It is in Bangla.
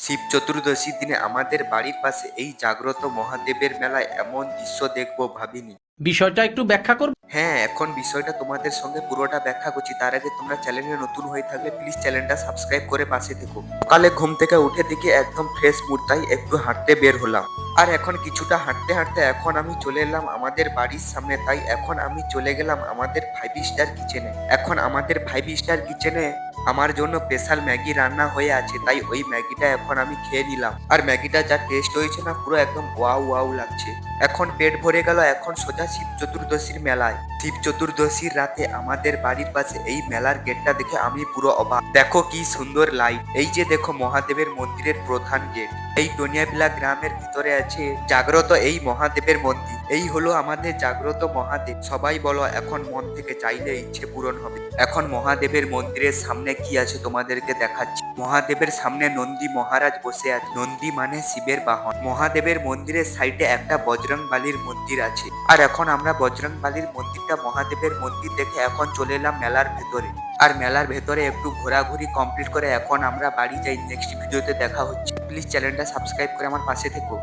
শিব চতুর্দশীর দিনে আমাদের বাড়ির পাশে এই জাগ্রত মহাদেবের মেলায় এমন দৃশ্য দেখবো ভাবিনি। বিষয়টা একটু ব্যাখ্যা করব। হ্যাঁ, এখন বিষয়টা তোমাদের সঙ্গে পুরোটা ব্যাখ্যা করছি। তার আগে তোমরা চ্যানেলে নতুন হয়ে থাকলে প্লিজ চ্যানেলটা সাবস্ক্রাইব করে পাশে থেকো। সকালে ঘুম থেকে উঠে দেখি একদম ফ্রেশ মুড, তাই একটু হাঁটতে বের হলাম। আর এখন কিছুটা হাঁটতে হাঁটতে এখন আমি চলে এলাম আমাদের বাড়ির সামনে, তাই এখন আমি চলে গেলাম আমাদের 5 স্টার কিচেনে। এখন আমাদের 5 স্টার কিচেনে আমার জন্য স্পেশাল ম্যাগি রান্না হয়ে আছে, তাই ওই ম্যাগিটা এখন আমি খেয়ে নিলাম। আর ম্যাগিটা যা টেস্ট হয়েছে না, পুরো একদম ওয়াও ওয়াও লাগছে। এখন পেট ভরে গেল, এখন সোজা শিব চতুর্দশীর মেলায়। শিব চতুর্দশীর রাতে আমাদের বাড়ির পাশে এই মেলার গেটটা দেখে আমি পুরো অবাক। দেখো কি সুন্দর লাইট, এই যে দেখো মহাদেবের মন্দিরের প্রধান গেট। এই টনিয়াবিলা গ্রামের ভিতরে আছে জাগ্রত এই মহাদেবের মন্দির। এই হলো আমাদের জাগ্রত মহাদেব। সবাই বলো এখন মন থেকে চাইলে ইচ্ছে পূরণ হবে। এখন মহাদেবের মন্দিরের সামনে কি আছে তোমাদেরকে দেখাচ্ছি। মহাদেবের সামনে নন্দী মহারাজ বসে আছে। নন্দী মানে শিবের বাহন। মহাদেবের মন্দিরের সাইডে একটা বজরংবালির মন্দির আছে। আর এখন আমরা বজরংবালির মন্দিরটা মহাদেবের মন্দির দেখে এখন চলে এলাম মেলার ভেতরে। আর মেলার ভেতরে একটু ঘোরাঘুরি কমপ্লিট করে এখন আমরা বাড়ি যাই। নেক্সট ভিডিওতে দেখা হচ্ছে। প্লিজ চ্যানেলটা সাবস্ক্রাইব করে আমার পাশে থেকো।